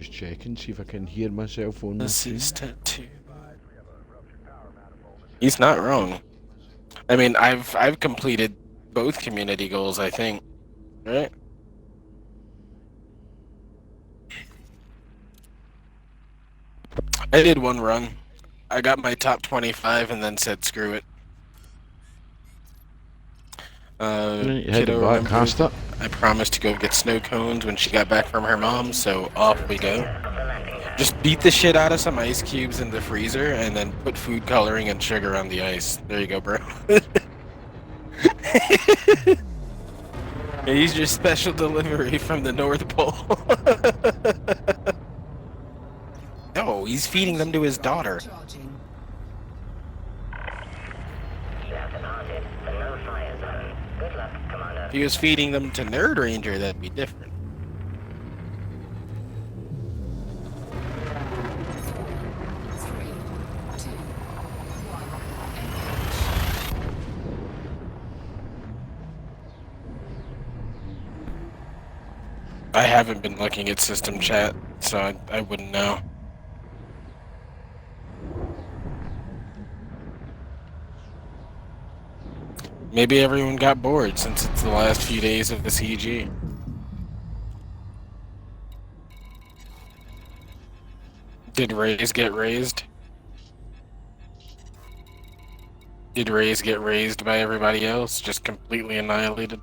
Just checking, see if I can hear myself on the stream. Assistant 2. He's not wrong. I mean, I've completed both community goals, I think. Right? I did one run. I got my top 25 and then said screw it. Kiddo Cast it. I promised to go get snow cones when she got back from her mom, so off we go. Just beat the shit out of some ice cubes in the freezer and then put food coloring and sugar on the ice. There you go, bro. He's your special delivery from the North Pole. No, he's feeding them to his daughter. If he was feeding them to Nerd Ranger, that'd be different. I haven't been looking at system chat, so I wouldn't know. Maybe everyone got bored since it's the last few days of the CG. Did Rays get raised? Did Rays get raised by everybody else? Just completely annihilated?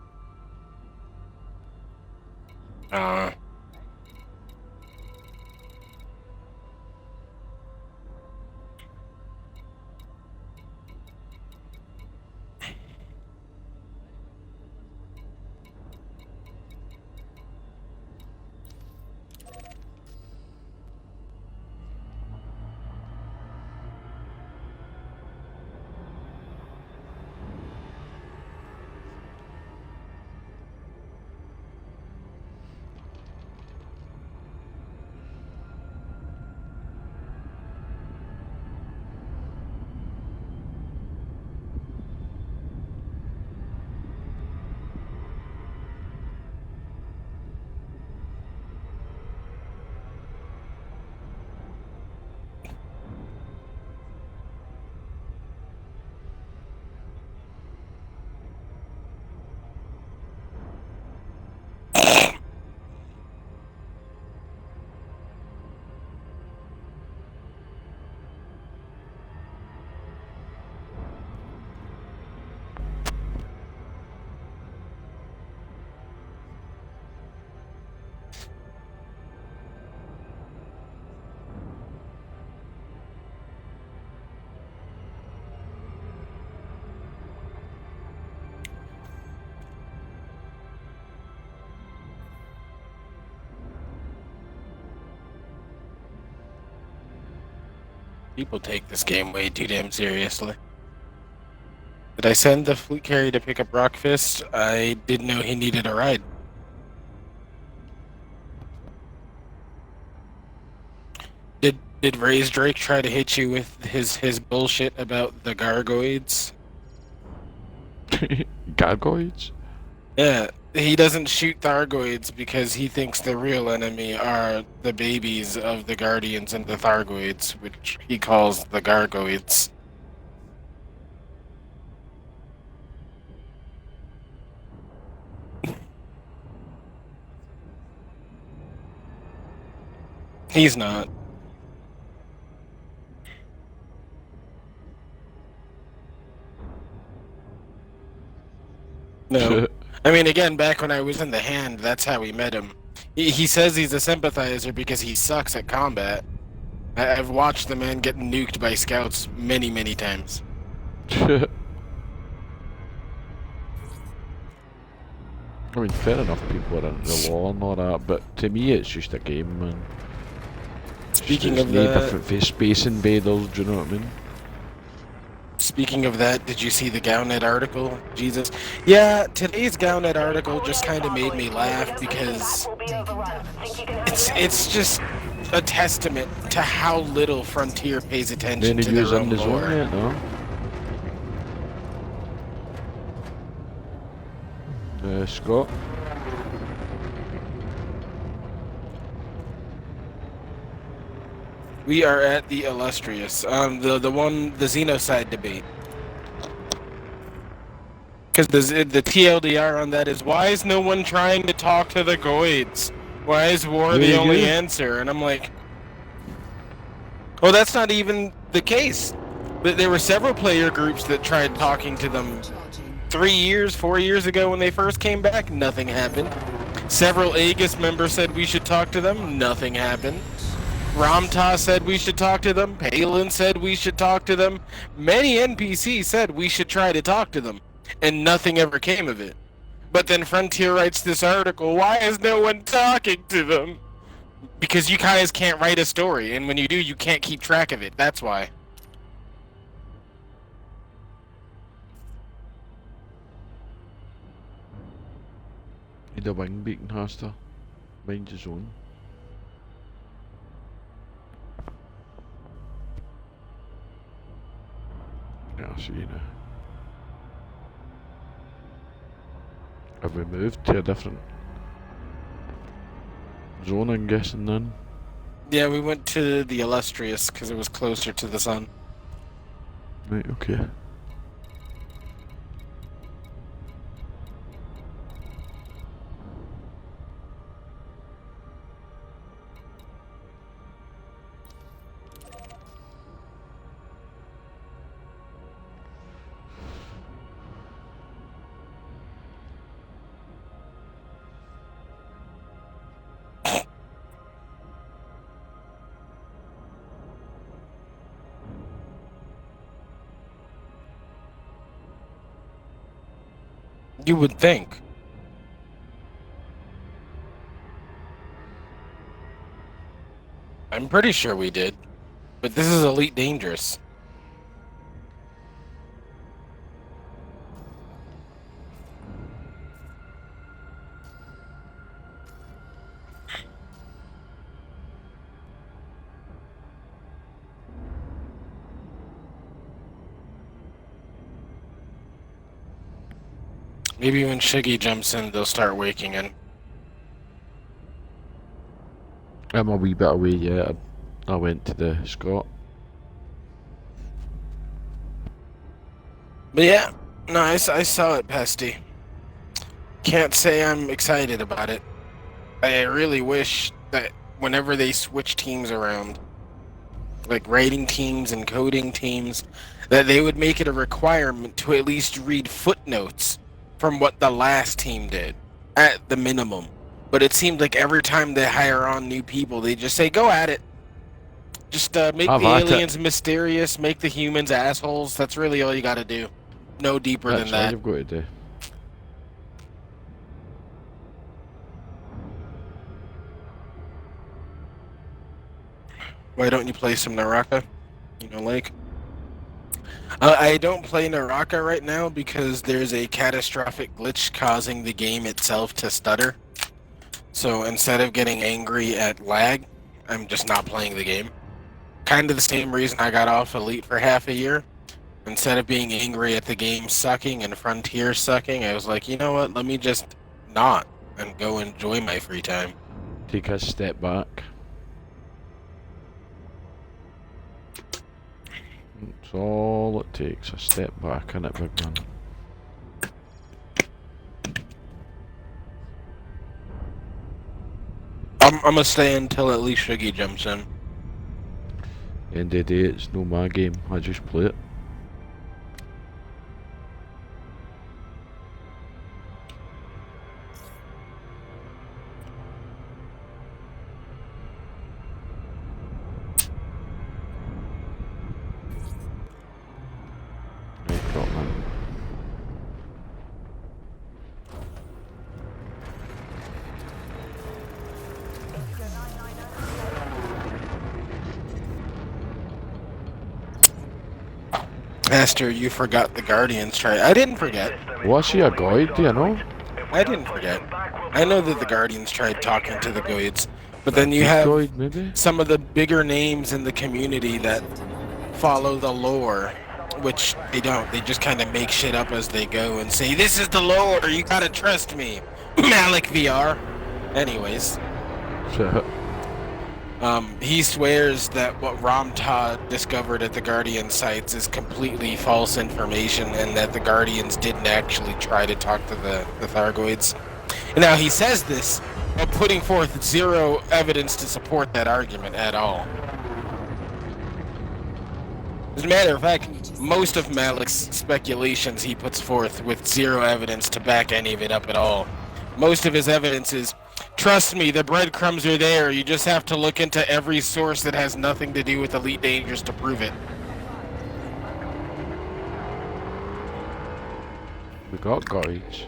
People take this game way too damn seriously. Did I send the fleet carrier to pick up Rockfist? I didn't know he needed a ride. Did Ray's Drake try to hit you with his bullshit about the Gargoids? Gargoids? Yeah, he doesn't shoot Thargoids because he thinks the real enemy are the babies of the Guardians and the Thargoids, which he calls the Gargoids. He's not. No. I mean, again, back when I was in the hand, that's how we met him. He says he's a sympathizer because he sucks at combat. I've watched the man get nuked by scouts many, many times. I mean, fair enough, people are into the law and all that, but to me it's just a game, man. Speaking it's of no that, different for Space Invaders, do you know what I mean? Speaking of that, did you see the Gownet article? Jesus. Yeah, today's Gownet article just kind of made me laugh because it's just a testament to how little Frontier pays attention to their own lore. Yet, no? Scott? We are at the illustrious, the Xenocide debate. Because the TLDR on that is, why is no one trying to talk to the Goids? Why is war the only answer? And I'm like, well, that's not even the case. But there were several player groups that tried talking to them 3 years, 4 years ago when they first came back. Nothing happened. Several Aegis members said we should talk to them. Nothing happened. Ramta said we should talk to them. Palin said we should talk to them. Many NPCs said we should try to talk to them. And nothing ever came of it. But then Frontier writes this article, why is no one talking to them? Because you guys can't write a story, and when you do, you can't keep track of it. That's why. Need a wing beacon, Haster. Mind your zone. Yeah, I see you now. Have we moved to a different zone, I'm guessing, then? Yeah, we went to the illustrious because it was closer to the sun. Right, okay. You would think. I'm pretty sure we did. But this is Elite Dangerous. Maybe when Shiggy jumps in, they'll start waking in. I'm a wee bit away yet. I went to the Scott. But yeah, no, I saw it, Pesty. Can't say I'm excited about it. I really wish that whenever they switch teams around, like writing teams and coding teams, that they would make it a requirement to at least read footnotes from what the last team did, at the minimum. But it seemed like every time they hire on new people, they just say, go at it. Just make the aliens mysterious, make the humans assholes. That's really all you gotta do. No deeper than that. That's all you've got to do. Why don't you play some Naraka? You know, like... I don't play Naraka right now because there's a catastrophic glitch causing the game itself to stutter. So instead of getting angry at lag, I'm just not playing the game. Kind of the same reason I got off Elite for half a year. Instead of being angry at the game sucking and Frontier sucking, I was like, you know what, let me just not and go enjoy my free time. Take a step back. That's all it takes, a step back, innit, big man? I'm gonna stay until at least Shiggy jumps in. End of the day, it's no my game, I just play it. Right, drop man. Master, you forgot the Guardians try. I didn't forget. Was she a guide, do you know? I didn't forget. I know that the Guardians tried talking to the Goids, but then you have Guide, maybe? some of the bigger names in the community that follow the lore, which they don't. They just kind of make shit up as they go and say, this is the lore, you gotta trust me. Malik VR. Anyways. He swears that what Ramtah discovered at the Guardian sites is completely false information, and that the Guardians didn't actually try to talk to the Thargoids. And now he says this, but putting forth zero evidence to support that argument at all. As a matter of fact, most of Malik's speculations he puts forth with zero evidence to back any of it up at all. Most of his evidence is, trust me, the breadcrumbs are there, you just have to look into every source that has nothing to do with Elite Dangerous to prove it. We got guides.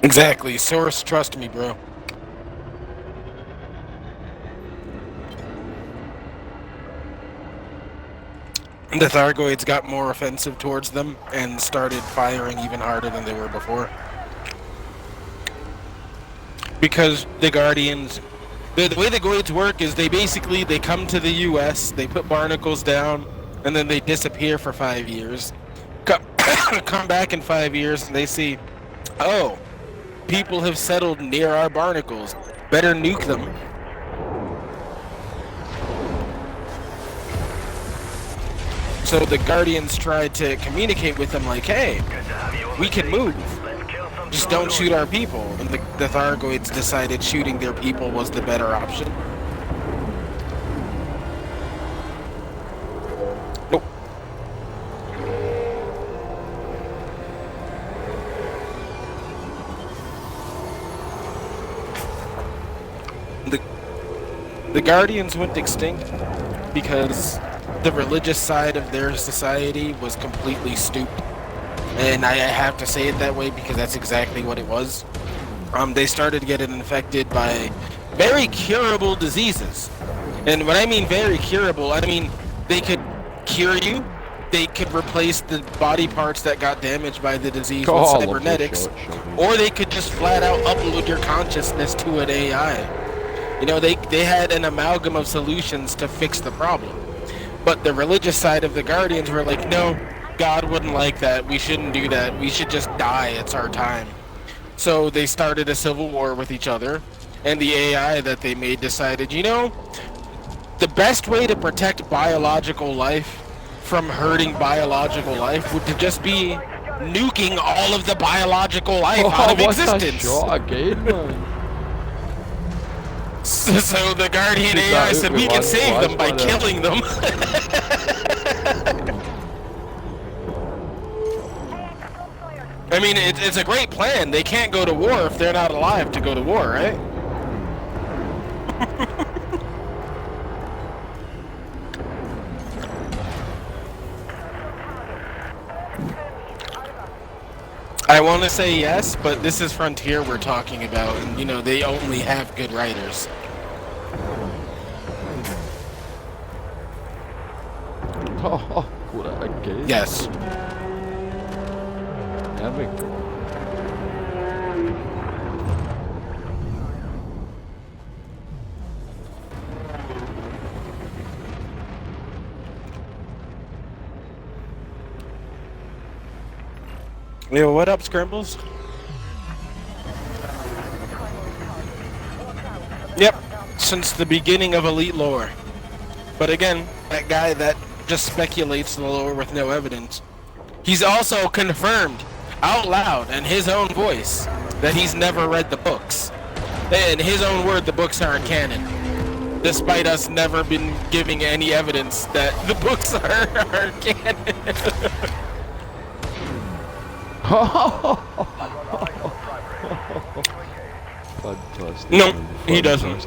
Exactly, source, trust me, bro. The Thargoids got more offensive towards them and started firing even harder than they were before. Because the Guardians, the way the Goids work is they come to the US, they put barnacles down, and then they disappear for 5 years. Come back in 5 years and they see, oh, people have settled near our barnacles. Better nuke them. So the Guardians tried to communicate with them like, hey, we can move. Just don't shoot our people. And the Thargoids decided shooting their people was the better option. Nope. The Guardians went extinct because the religious side of their society was completely stooped. And I have to say it that way because that's exactly what it was. They started getting infected by very curable diseases. And when I mean very curable, I mean they could cure you, they could replace the body parts that got damaged by the disease with cybernetics, or they could just flat out upload your consciousness to an AI. You know, they had an amalgam of solutions to fix the problem. But the religious side of the Guardians were like, no, God wouldn't like that. We shouldn't do that. We should just die. It's our time. So they started a civil war with each other. And the AI that they made decided, you know, the best way to protect biological life from hurting biological life would to just be nuking all of the biological life out of existence. Shot again, man. So the Guardian AI said, we can save them by killing them. I mean, it's a great plan. They can't go to war if they're not alive to go to war, right? I want to say yes, but this is Frontier we're talking about, and you know, they only have good writers. Oh, what again? Yes. There we go. Yo, what up, Scrambles? Yep, since the beginning of Elite lore. But again, that guy that just speculates the lore with no evidence, he's also confirmed out loud in his own voice that he's never read the books. In his own word, the books aren't canon, despite us never been giving any evidence that the books are canon. Fantastic. No, he doesn't.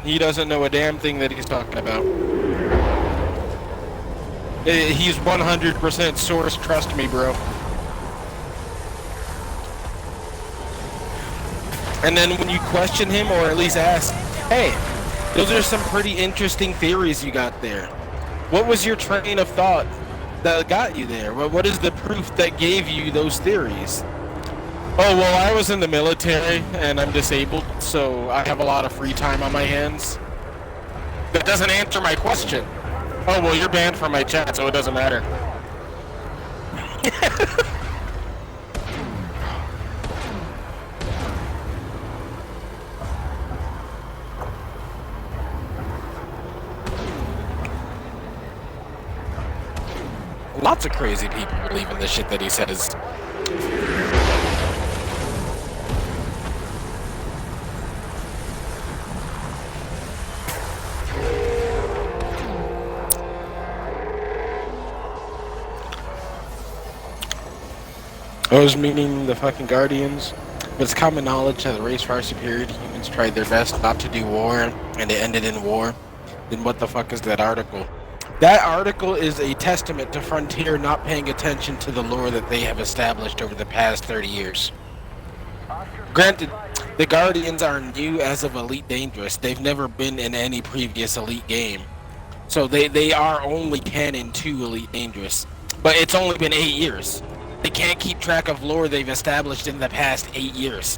He doesn't know a damn thing that he's talking about. He's 100% source, trust me, bro. And then when you question him, or at least ask, hey, those are some pretty interesting theories you got there. What was your train of thought that got you there? What is the proof that gave you those theories? Oh, well, I was in the military, and I'm disabled, so I have a lot of free time on my hands. That doesn't answer my question. Oh, well, you're banned from my chat, so it doesn't matter. Lots of crazy people believe in the shit that he says. I was meaning the fucking Guardians. But it's common knowledge that the race far superior to humans tried their best not to do war, and it ended in war. Then what the fuck is that article? That article is a testament to Frontier not paying attention to the lore that they have established over the past 30 years. Granted, the Guardians are new as of Elite Dangerous. They've never been in any previous Elite game. So they are only canon to Elite Dangerous. But it's only been 8 years. They can't keep track of lore they've established in the past 8 years.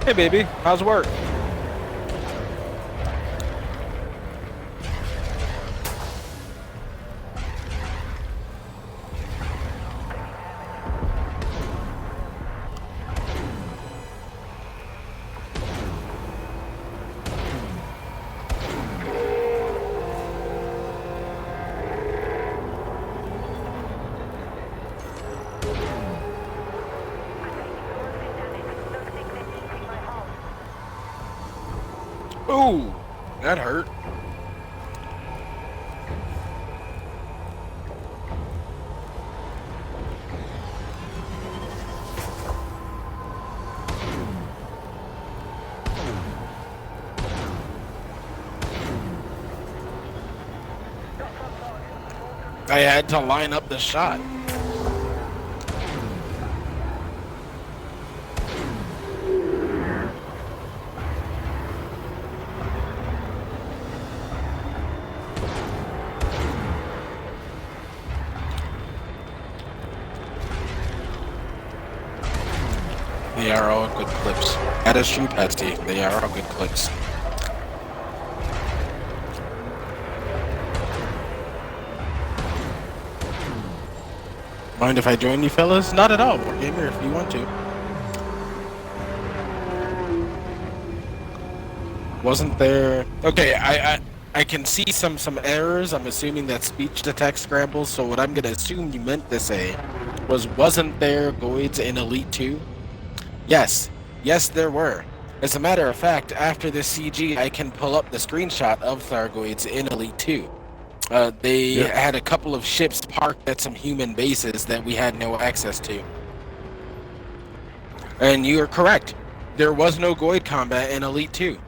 Hey baby, how's work? Ooh, that hurt. I had to line up the shot. They are all good clips. That is true, Pesty. They are all good clips. Mind if I join you fellas? Not at all, Wargamer, if you want to. Wasn't there... Okay, I can see some errors. I'm assuming that speech-to-text scrambles, so what I'm gonna assume you meant to say was, wasn't there Goids in Elite 2? Yes. Yes, there were. As a matter of fact, after this CG, I can pull up the screenshot of Thargoids in Elite 2. They had a couple of ships parked at some human bases that we had no access to. And you are correct. There was no Goid combat in Elite 2.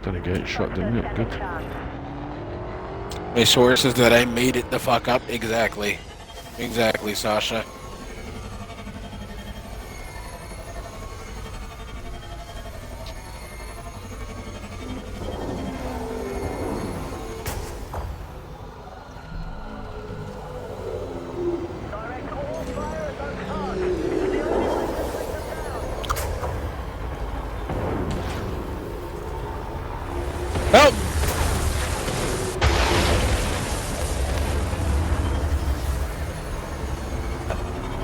Didn't get shot, didn't it? Good. My source is that I made it the fuck up. Exactly. Exactly, Sasha. Help!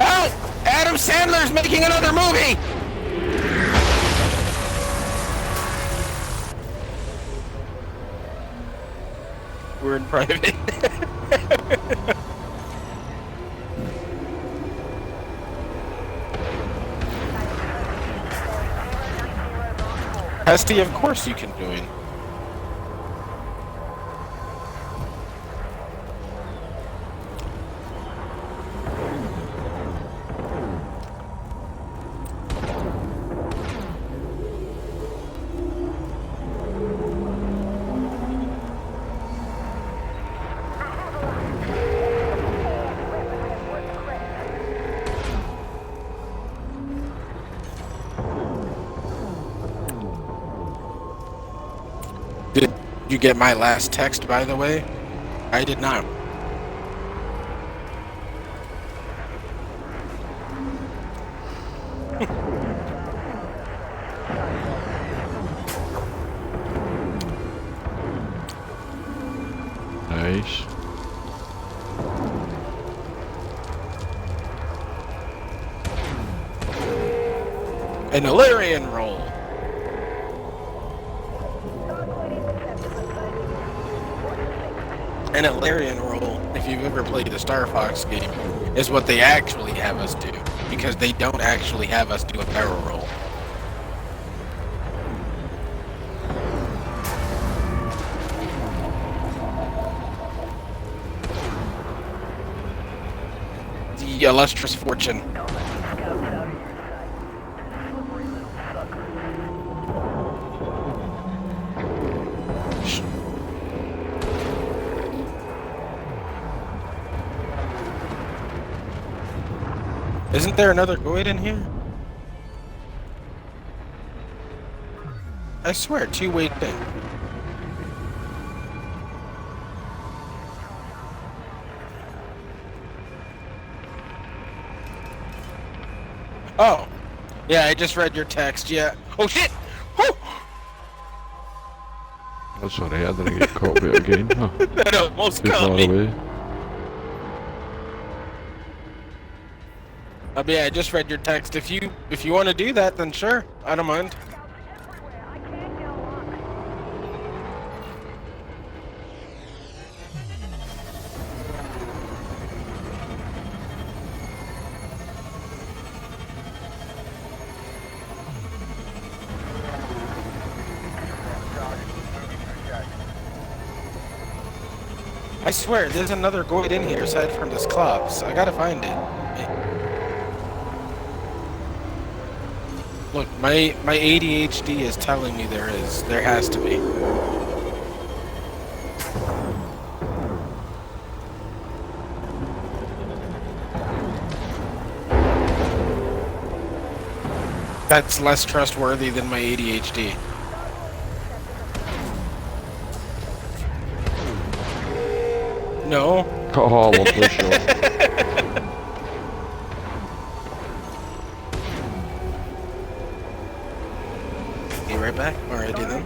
Help! Adam Sandler's making another movie! We're in private. Pesty, of course you can join. you get my last text, by the way? I did not. Nice. An Illyrian roll. An Illyrian roll, if you've ever played the Star Fox game, is what they actually have us do. Because they don't actually have us do a barrel roll. The illustrious fortune. Isn't there another Goid in here? I swear, 2-way thing. Oh. Yeah, I just read your text, yeah. Oh shit! Woo! Oh, sorry, I didn't get caught with it again. Huh. That almost Too caught far me. away. Yeah, I just read your text. If you want to do that, then sure. I don't mind. I swear, there's another Goid in here aside from this Klops. I gotta find it. Look, my ADHD is telling me there is. There has to be. That's less trustworthy than my ADHD. No. Oh, lovely shot. Be right back. Alrighty then.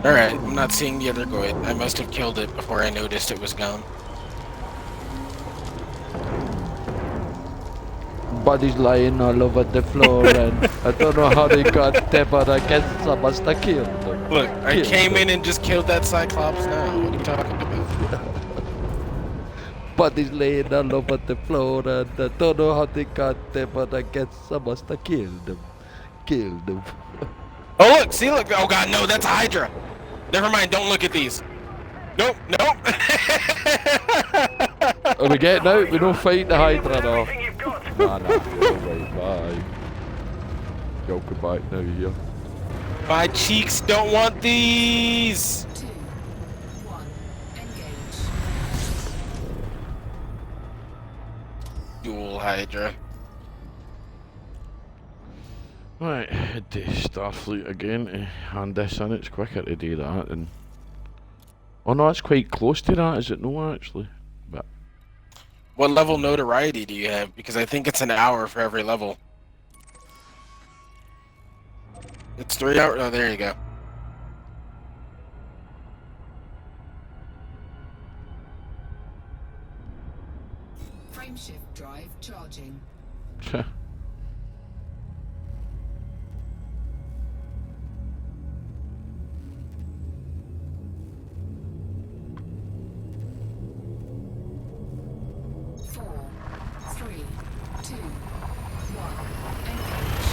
Alright, I'm not seeing the other Goid. I must have killed it before I noticed it was gone. Bodies lying all over the floor, and I don't know how they got there, but I guess I must have killed them. Look, I came in and just killed that Cyclops now. What are you talking about? Bodies laying all over the floor, and I don't know how they got there, but I guess I must have killed them. Killed them. Oh look, see look, oh god no, that's a Hydra! Never mind, don't look at these. Nope, nope. Are we getting out? We don't fight the Hydra now. Nah, alright, bye. Go goodbye now here. My cheeks don't want these! 2, 1, engage. Dual Hydra. Right, head to Starfleet again to hand this in. It's quicker to do that than... Oh no, it's quite close to that, is it no actually? But What level notoriety do you have? Because I think it's an hour for every level. It's 3 hours. Oh, there you go. Frameshift drive charging. Four, three, two, one, engage.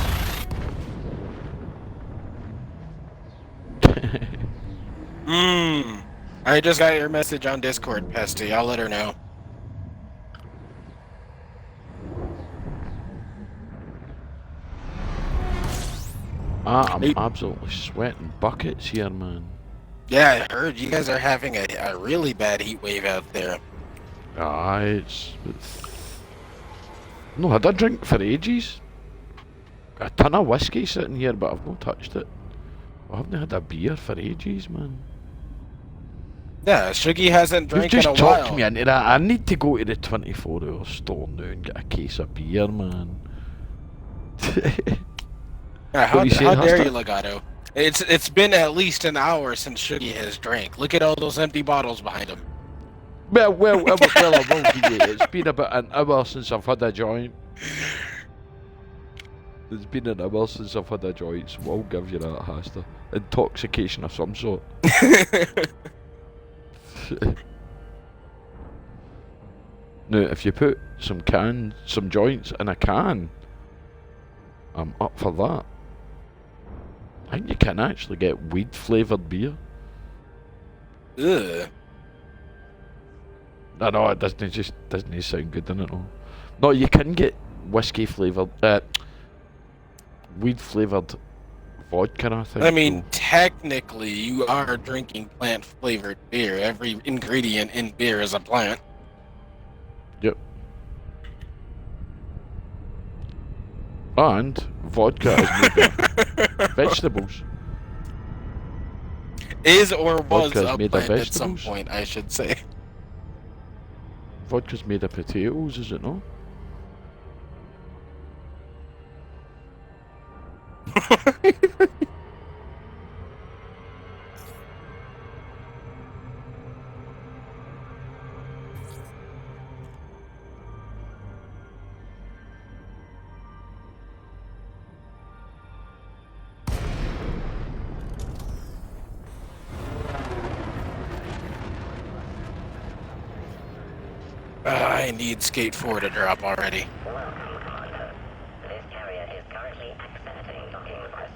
I just got your message on Discord, Pesty. I'll let her know. I'm absolutely sweating buckets here, man. Yeah, I heard you guys are having a really bad heat wave out there. Aye, it's... No, I had a drink for ages. Got a ton of whiskey sitting here, but I've not touched it. I haven't had a beer for ages, man. Yeah, Shuggy hasn't You've drank in a just talked while. me into that. I need to go to the 24-hour store now and get a case of beer, man. Yeah, What you saying, how dare Hasta? you, Legato? It's been at least an hour since Shuggy has drank. Look at all those empty bottles behind him. Well, I will give you. It's been about an hour since I've had a joint. It's been an hour since I've had a joint, so I'll give you that, Hasta. Intoxication of some sort. Now, if you put some joints in a can, I'm up for that. I think you can actually get weed flavoured beer. Ugh. I know it doesn't sound good, doesn't it? No, you can get whiskey flavoured, weed flavoured vodka, I think. I mean, technically, you are drinking plant-flavored beer. Every ingredient in beer is a plant. Yep. And vodka is made of vegetables. Is or was Vodka's a made of plant at some vegetables. point, I should say. Vodka's made of potatoes, is it not? I need Skate 4 to drop already. This carrier is currently accepting docking requests.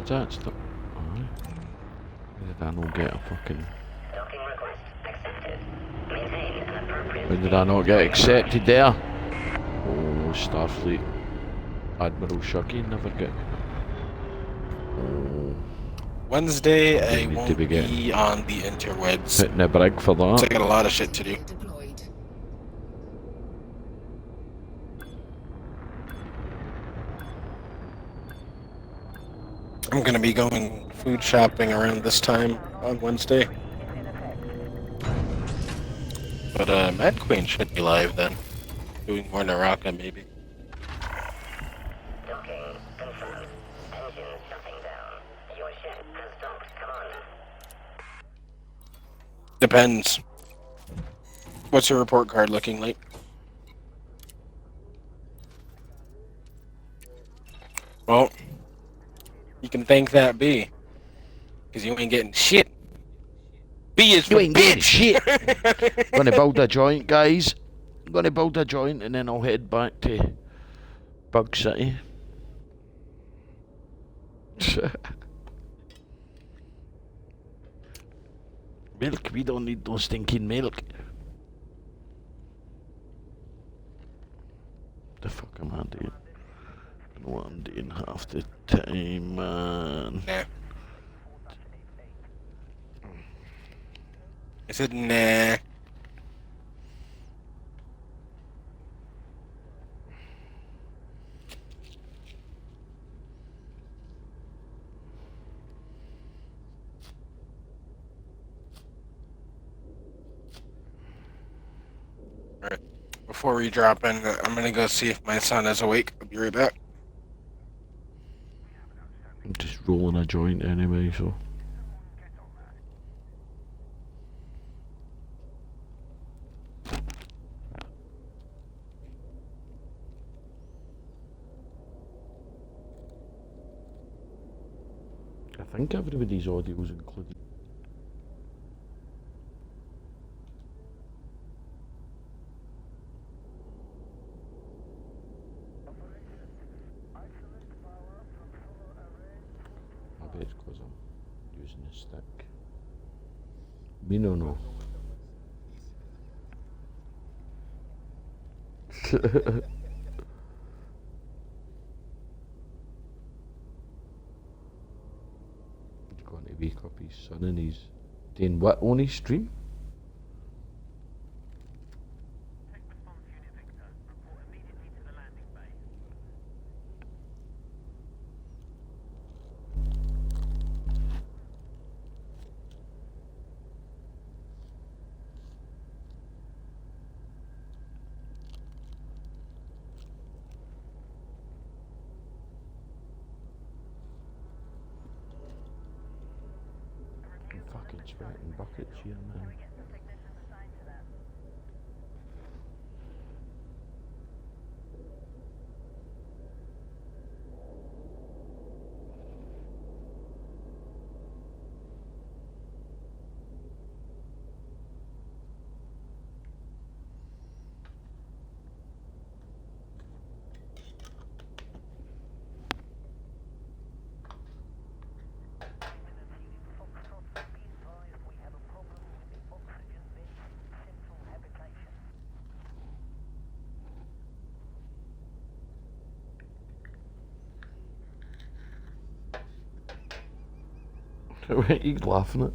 Is that stuff? Alright. Did I not get a fucking... Docking request accepted. Maintain an appropriate... When did I not get accepted there? Oh, Starfleet. Admiral Shuggy never get... Oh, Wednesday, I need to won't be be getting- on the interwebs. hitting the brig for So I that. got a lot of shit to do. Deployed. I'm gonna be going food shopping around this time on Wednesday. But Mad Queen should be live then. Doing more Naraka maybe. Docking confirmed. Engines shutting down. Your ship has docked. Come on. Depends. What's your report card looking like? Well, you can thank that B. Because you ain't getting shit. B is for You ain't getting bitch. Gonna build a joint, guys. Gonna build a joint and then I'll head back to Bug City. Milk, we don't need no stinking milk. The fuck am I doing? I know what I'm doing half the time, man. Nah. I said nah. Alright. Before we drop in, I'm gonna go see if my son is awake. I'll be right back. I'm just rolling a joint anyway, so. I think everybody's audio was included. I bet it's because I'm using a stick. Me no know. He's going to wake up his son and he's doing what on his stream? Sweating buckets here, man. What are you laughing at?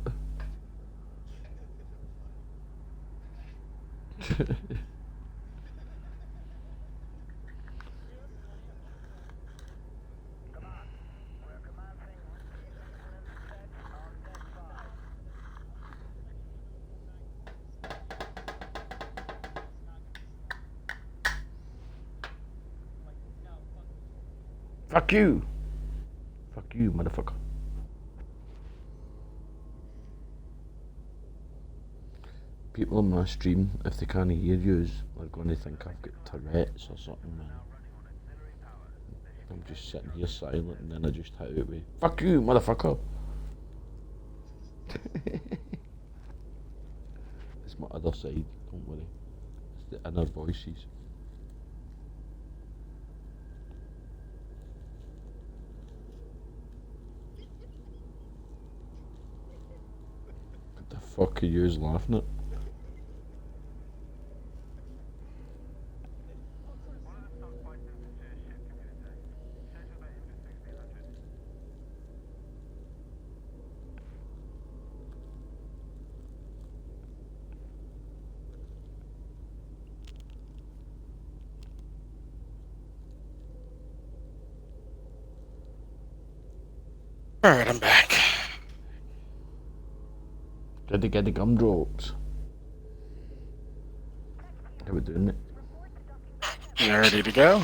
Fuck you! Fuck you, motherfucker. People on my stream, if they can't hear you, are going to think I've got Tourette's or something, man. I'm just sitting here silent and then I just hit out with, fuck you, motherfucker! It's my other side, don't worry. It's the inner voices. What the fuck are you laughing at? Alright, I'm back. Did they get the gumdrops? How we doing it? You ready to go?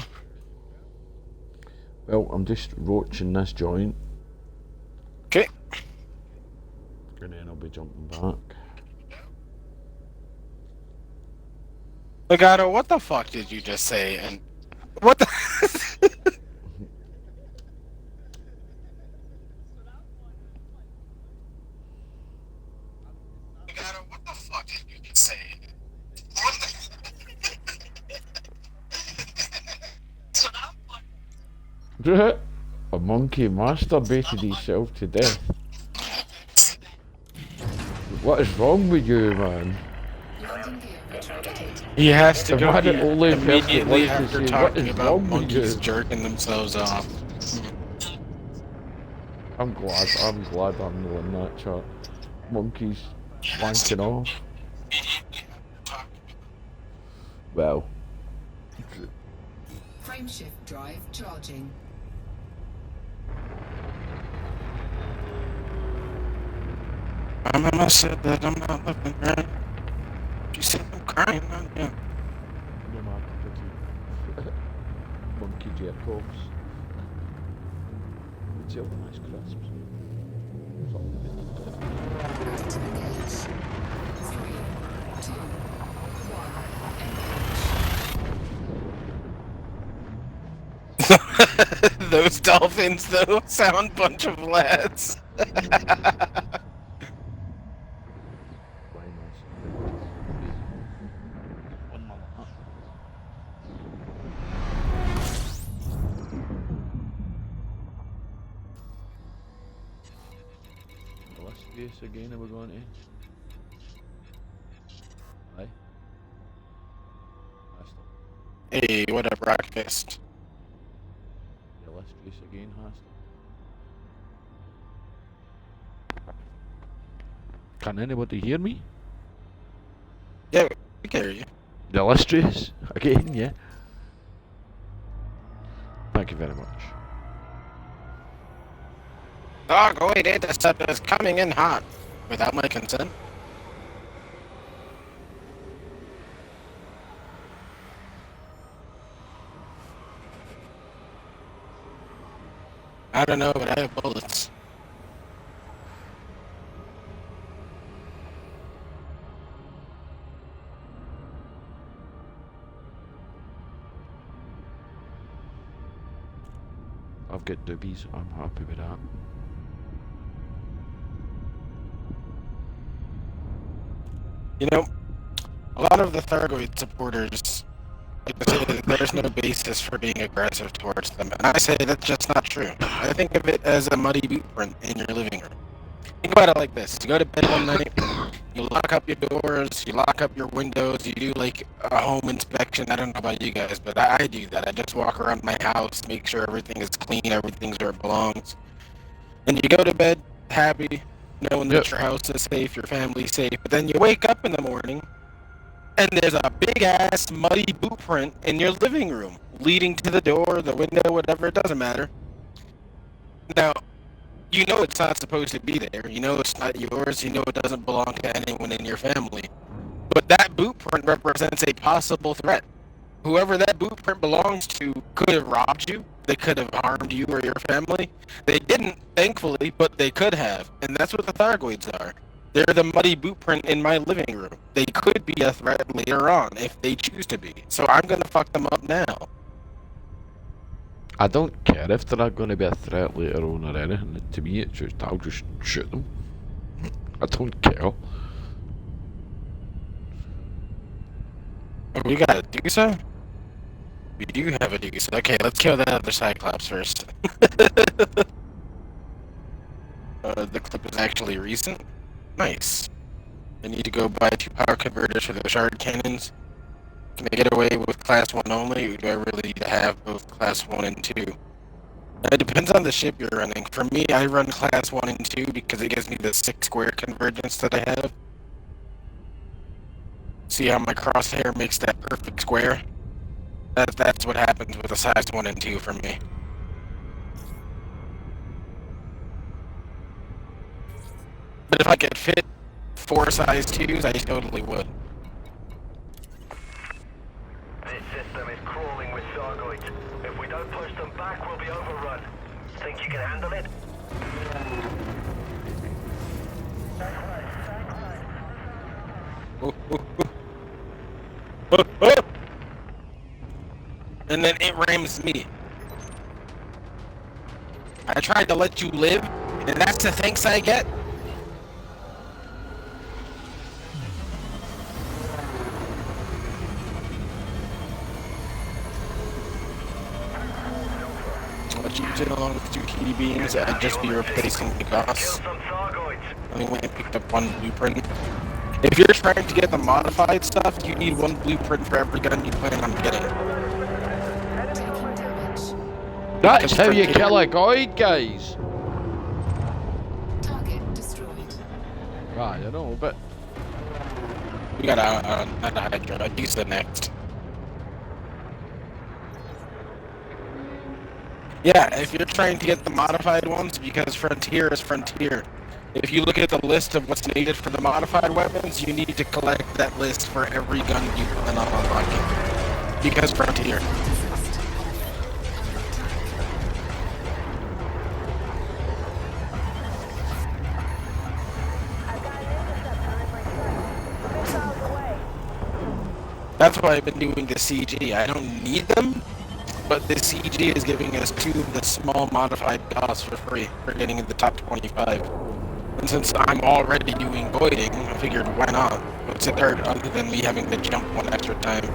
Well, I'm just roaching this joint. Okay. And then I'll be jumping back. Legato, what the fuck did you just say? And what the? Legato, what the fuck did you just say? What the? A monkey masturbated himself to death. What is wrong with you, man? Landing gear retracted. He has to Am go I the only person that immediately likes to after say, what talking is about wrong with monkeys you? jerking themselves off. I'm glad I'm in that chat. Monkeys wanking off. Well, Frameshift drive charging. My mama said that I'm not looking right. She said I'm crying on you. monkey jerk-offs. It's all nice crisps. Ready to engage. 3, 2, 1, engage. Those dolphins, though, sound bunch of lads. Illustrious again, are we going to? Aye. Hostile. Hey, what up, Rockfist? Illustrious again, hostile. Can anybody hear me? Yeah, we can hear you. The illustrious again, yeah. Thank you very much. Doggoid interceptor is coming in hot. Without my consent? I don't know, but I have bullets. I've got doobies. I'm happy with that. You know, a lot of the Thargoid supporters, like I say, there's no basis for being aggressive towards them, and I say that's just not true. I think of it as a muddy boot print in your living room. Think about it like this: you go to bed one night, you lock up your doors, you lock up your windows, you do like a home inspection. I don't know about you guys, but I do that. I just walk around my house, make sure everything is clean, everything's where it belongs, and you go to bed happy, knowing that your house is safe, your family's safe. But then you wake up in the morning, and there's a big ass muddy boot print in your living room, leading to the door, the window, whatever. It doesn't matter. Now, you know it's not supposed to be there. You know it's not yours. You know it doesn't belong to anyone in your family. But that boot print represents a possible threat. Whoever that boot print belongs to could have robbed you. They could have harmed you or your family. They didn't, thankfully, but they could have. And that's what the Thargoids are. They're the muddy boot print in my living room. They could be a threat later on if they choose to be. So I'm gonna fuck them up now. I don't care if they're not going to be a threat later on or anything. To me, it's just, I'll just shoot them. I don't care. Oh, we got a Dusa? We do have a Dusa. Okay, let's kill that other Cyclops first. The clip is actually recent. Nice. I need to go buy 2 power converters for the shard cannons. Can I get away with class 1 only, or do I really need to have both class 1 and 2? It depends on the ship you're running. For me, I run class 1 and 2 because it gives me the 6 square convergence that I have. See how my crosshair makes that perfect square? That's what happens with a size 1 and 2 for me. But if I could fit 4 size 2s, I totally would. This system is crawling with Thargoids. If we don't push them back, we'll be overrun. Think you can handle it? And then it rams me. I tried to let you live, and that's the thanks I get? What you did along with 2 TD beams, I'd just be replacing the Kill Goss. some Thargoids. I only went and picked up 1 blueprint. If you're trying to get the modified stuff, you need 1 blueprint for every gun you plan on getting. Taking damage. That's how you kill a Goid, guys! Target destroyed. Right, I know, but... We got a Hydra. I'd use the next. Yeah, if you're trying to get the modified ones, because Frontier is Frontier. If you look at the list of what's needed for the modified weapons, you need to collect that list for every gun you plan on unlocking. Because Frontier. That's why I've been doing the CG. I don't need them, but the CG is giving us 2 of the small modified Goss for free for getting in the top 25. And since I'm already doing voiding, I figured why not? What's it hurt other than me having to jump 1 extra time?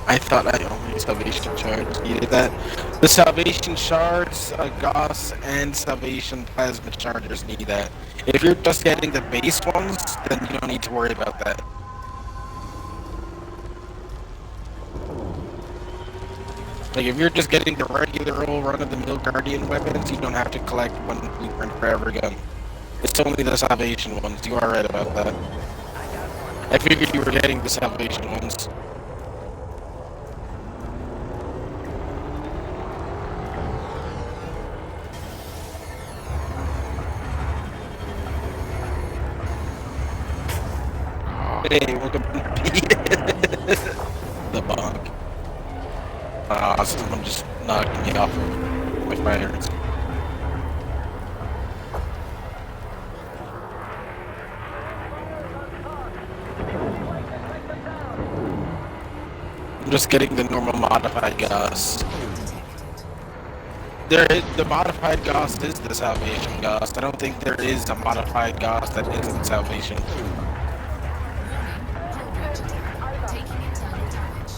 I thought I only Salvation Shards needed that. The Salvation Shards, Goss, and Salvation Plasma Chargers need that. If you're just getting the base ones, then you don't need to worry about that. Like, if you're just getting the regular old run-of-the-mill Guardian weapons, you don't have to collect 1 blueprint for every gun. It's only the Salvation ones. You are right about that. I figured you were getting the Salvation ones. Hey, welcome to someone just knocked me off my fire. I'm just getting the normal modified Gauss. The modified Gauss is the Salvation Gauss. I don't think there is a modified Gauss that isn't Salvation. Taking internal damage.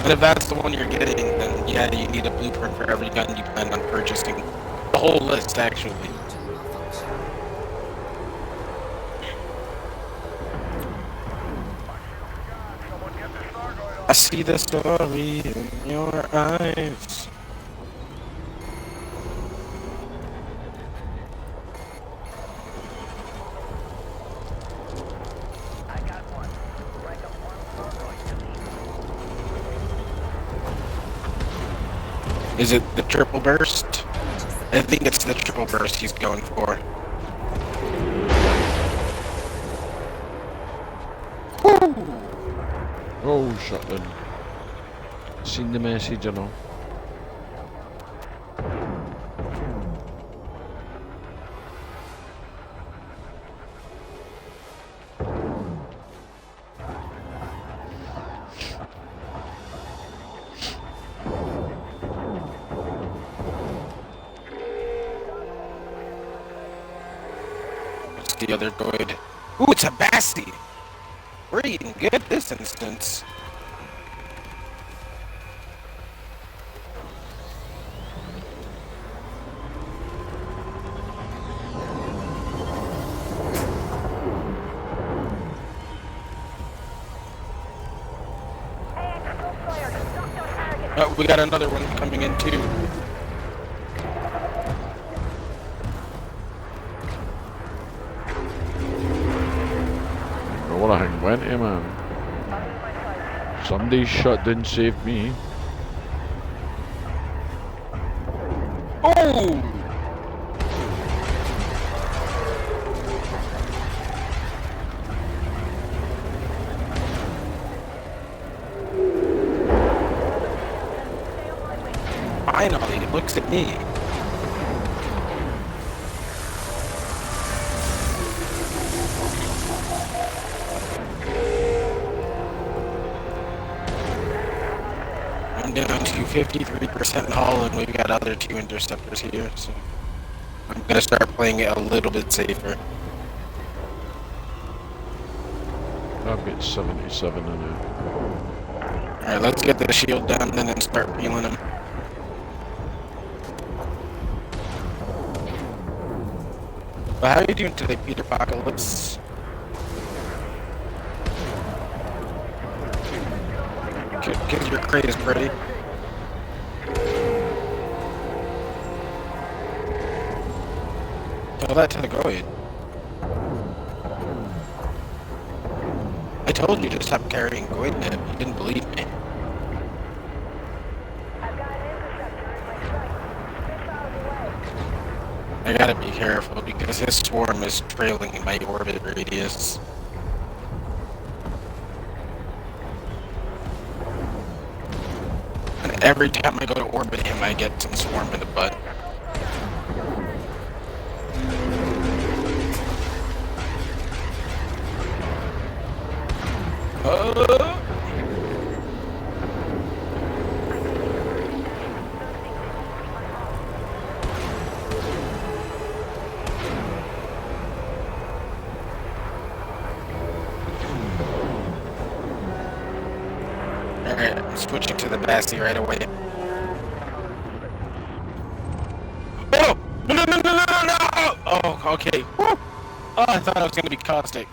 And if that's the one you're getting, then yeah, you need a blueprint for every gun you plan on purchasing. The whole list, actually. Module malfunction. I see the story in your eyes. Is it the triple burst? I think it's the triple burst he's going for. Oh, shut in. Seen the message, you know. What's the other droid? Ooh, it's a Bassie! We're eating good this instance. Oh, we got another one coming in too. What a hang went here, man. Somebody's shot didn't save me. Oh! Finally, it looks at me. I'm down to 53% hull, and we've got other two interceptors here, so I'm gonna start playing it a little bit safer. I've got 77 in it. Alright, let's get the shield down then and start peeling them. But how are you doing today, Peter Apocalypse? Because your crate is pretty. Tell that to the droid. I told you to stop carrying Goidneb. You didn't believe me. I gotta be careful because his swarm is trailing in my orbit radius. And every time I go to orbit him, I get some swarm in the butt. Alright, I'm switching to the Bassie right away. Oh! No, no, no, no, no, no, no! Oh, okay. Woo! Oh, I thought I was gonna be caustic.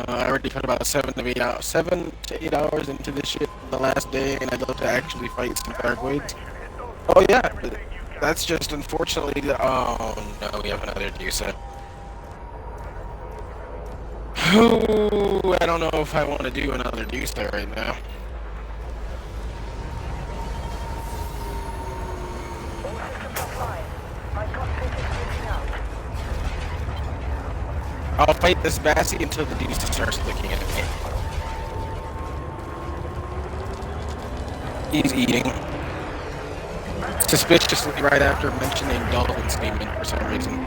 I already put about 7 to 8 hours into this shit the last day, and I'd love to actually fight some Darkblades. Oh yeah, but that's just unfortunately the. Oh no, we have another Dusa. Ooh, I don't know if I want to do another Dusa right now. I'll fight this Bassy until the Deuce starts looking at me. He's eating. Suspiciously right after mentioning Dolphin's name for some reason.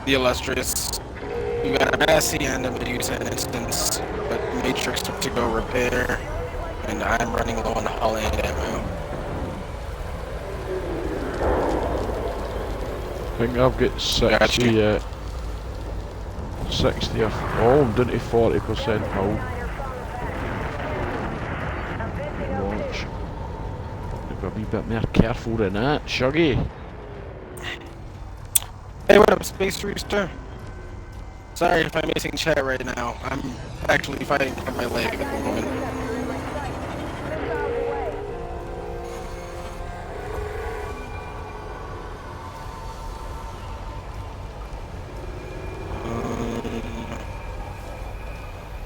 The illustrious. We got a Bassy and a Medusa instance, but Matrix took to go repair, and I'm running low on hull and ammo. I think I've got 60 yet. 60 or... Oh, I'm down to 40% hull. Launch. Gotta be a bit more careful than that, Shuggy. Hey, what up, Space Rooster? Sorry if I'm missing chat right now. I'm actually fighting for my leg at the moment.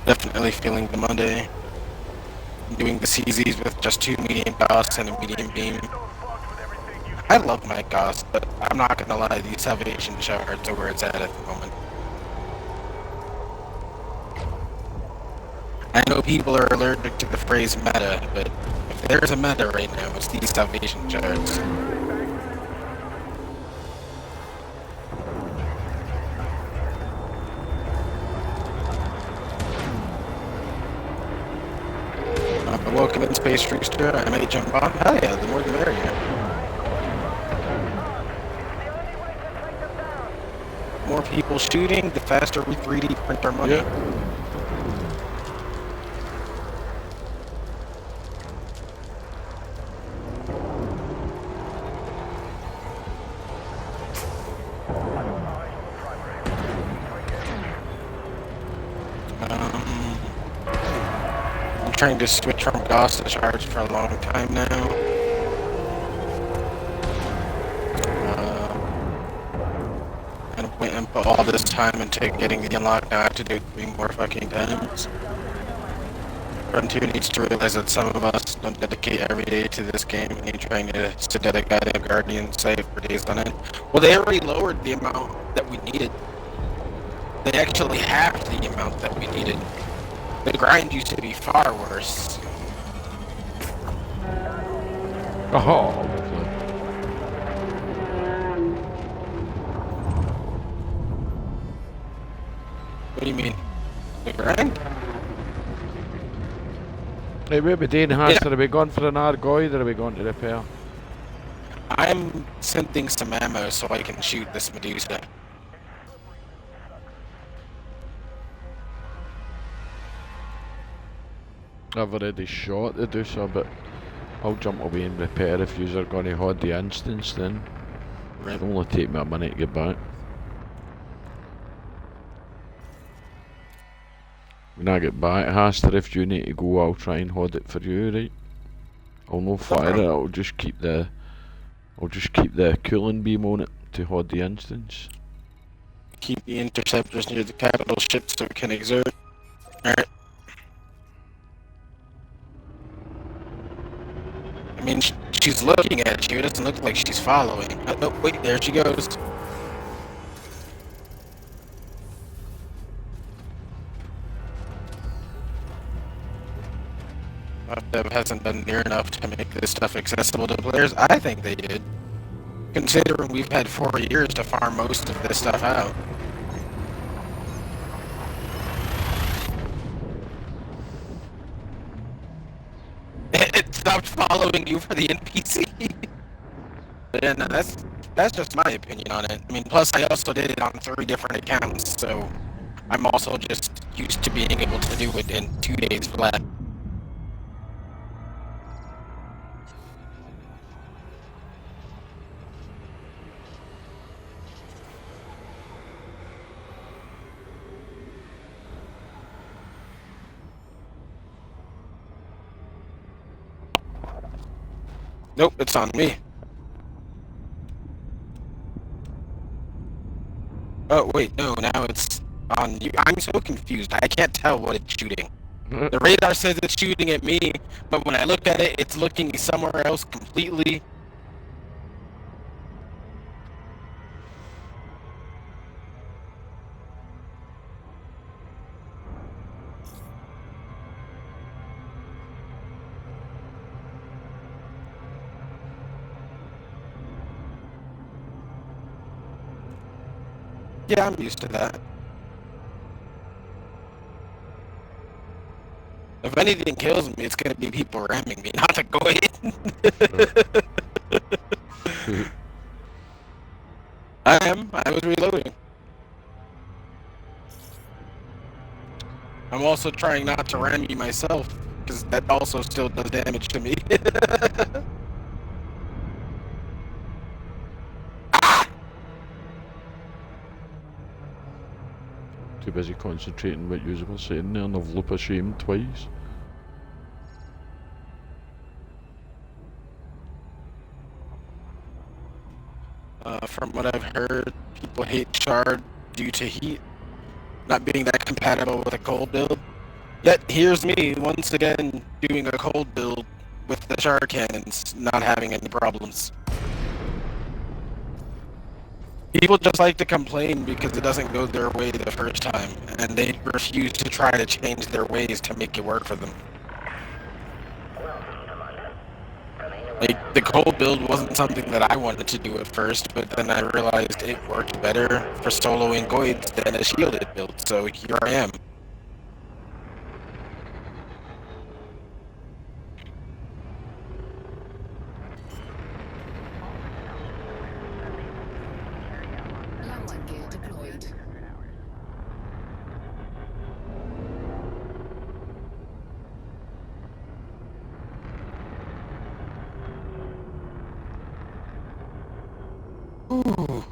Definitely feeling the Monday. Doing the CZs with just 2 medium Gauss and a medium beam. I love my Gauss, but I'm not gonna lie, these salvation shards are where it's at the moment. I know people are allergic to the phrase meta, but if there's a meta right now, it's these salvation shards. Welcome in, Space Rooster. I may jump on. Hell yeah, the more the merrier. More people shooting, the faster we 3D print our money. Yep. I'm trying to switch from Gauss to charge for a long time now. And went and put all this time into getting the unlock. Now I have to do it 3 more fucking times. Frontier needs to realize that some of us don't dedicate every day to this game and you're trying to sit at a goddamn Guardian site for days on end. Well, they already lowered the amount that we needed. They actually halved the amount that we needed. The grind used to be far worse. Oh, lovely. What do you mean? The grind? Hey, where we doing, Has? Yeah. Are we going for an Argoid or are we going to repair? I'm sending some ammo so I can shoot this Medusa. I've already shot the Medusa, but I'll jump away and repair if yous are going to hold the instance then. It'll only take me a minute to get back. When I get back, Haster, if you need to go, I'll try and hold it for you, right? I'll no fire it, I'll just keep the cooling beam on it to hold the instance. Keep the interceptors near the capital ship so it can exert. Alright. I mean, she's looking at you. It doesn't look like she's following. Oh, wait, there she goes. Dev hasn't done near enough to make this stuff accessible to players. I think they did. Considering we've had 4 years to farm most of this stuff out. It stopped following you for the NPC. But yeah, no, that's just my opinion on it. I mean, plus I also did it on 3 different accounts, so I'm also just used to being able to do it in 2 days flat. Nope, it's on me. Oh, wait, no, now it's on you. I'm so confused. I can't tell what it's shooting. The radar says it's shooting at me, but when I look at it, it's looking somewhere else completely. Yeah, I'm used to that. If anything kills me, it's gonna be people ramming me, not to go in. I was reloading. I'm also trying not to ram you myself, because that also still does damage to me. Too busy concentrating what you were saying there, and I've loop of shame twice. From what I've heard, people hate Shard due to heat not being that compatible with a cold build. Yet here's me once again doing a cold build with the Shard cannons, not having any problems. People just like to complain because it doesn't go their way the first time, and they refuse to try to change their ways to make it work for them. Like, the cold build wasn't something that I wanted to do at first, but then I realized it worked better for soloing Goids than a shielded build, so here I am. Landing gear deployed. Ooh.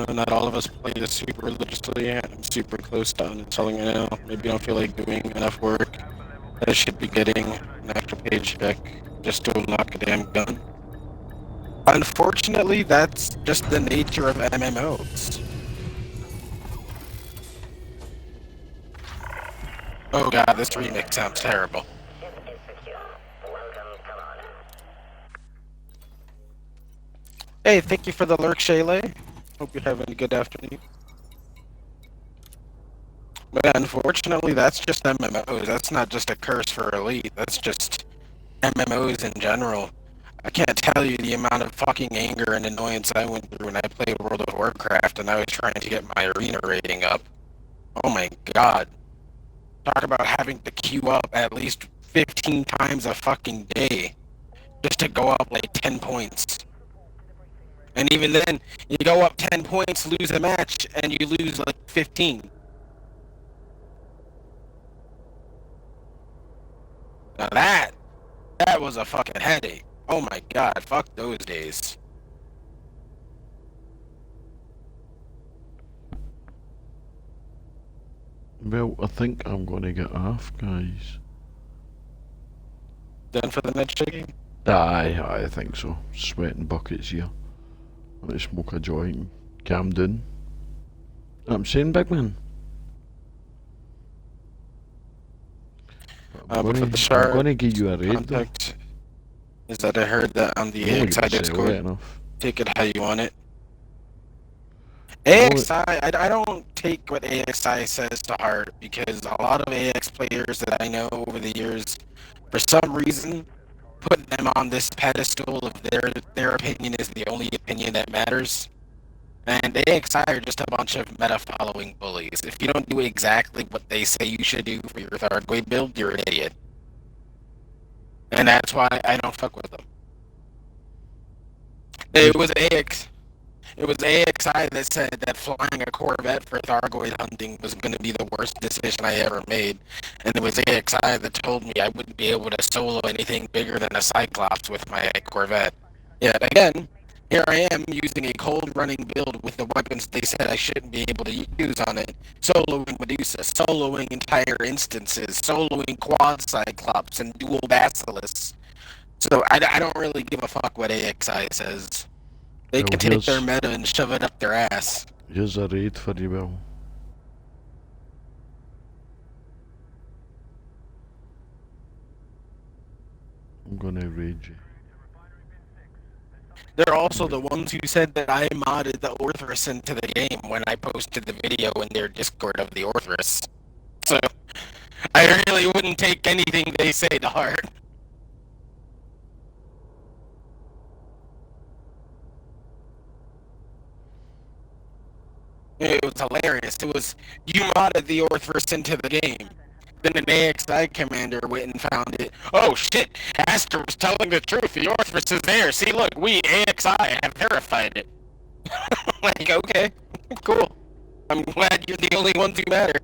Not all of us play this super religiously. I'm super close to uninstalling it now. Maybe I don't feel like doing enough work. I should be getting an extra paycheck just to unlock a damn gun. Unfortunately, that's just the nature of MMOs. Oh god, this remix sounds terrible. Hey, thank you for the lurk, Shayla. Hope you're having a good afternoon. But unfortunately, that's just MMOs. That's not just a curse for Elite. That's just MMOs in general. I can't tell you the amount of fucking anger and annoyance I went through when I played World of Warcraft and I was trying to get my arena rating up. Oh my god. Talk about having to queue up at least 15 times a fucking day just to go up like 10 points. And even then, you go up 10 points, lose a match, and you lose like 15. Now that was a fucking headache. Oh my god, fuck those days. Well, I think I'm gonna get off, guys. Done for the next game? Aye, I think so. Sweating buckets here. Let me smoke a joint. Calm down. I'm saying, big man. But for the I'm Shard gonna give you a raid though. contact is that I heard that on the I'm only AXI gonna sell it Discord, enough. take it how you want it. AXI, I don't take what AXI says to heart because a lot of AX players that I know over the years, for some reason, put them on this pedestal of their opinion is the only opinion that matters. And AXI are just a bunch of meta-following bullies. If you don't do exactly what they say you should do for your Thargoid build, you're an idiot. And that's why I don't fuck with them. It was AXI that said that flying a Corvette for Thargoid hunting was going to be the worst decision I ever made. And it was AXI that told me I wouldn't be able to solo anything bigger than a Cyclops with my Corvette. Yet again, Here I am using a cold running build with the weapons they said I shouldn't be able to use on it. Soloing Medusa, soloing entire instances, soloing quad Cyclops and dual Basilisks. So I don't really give a fuck what AXI says. They Well, can take their meta and shove it up their ass. Here's a raid for you, Will. I'm gonna raid you. They're also the ones who said that I modded the Orthrus into the game when I posted the video in their Discord of the Orthrus. So, I really wouldn't take anything they say to heart. It was hilarious. It was, you modded the Orthrus into the game. Then an AXI commander went and found it. Oh shit, Aster was telling the truth. The Orthrus is there. See, look, we AXI have verified it. Like, okay, cool. I'm glad you're the only ones who matter.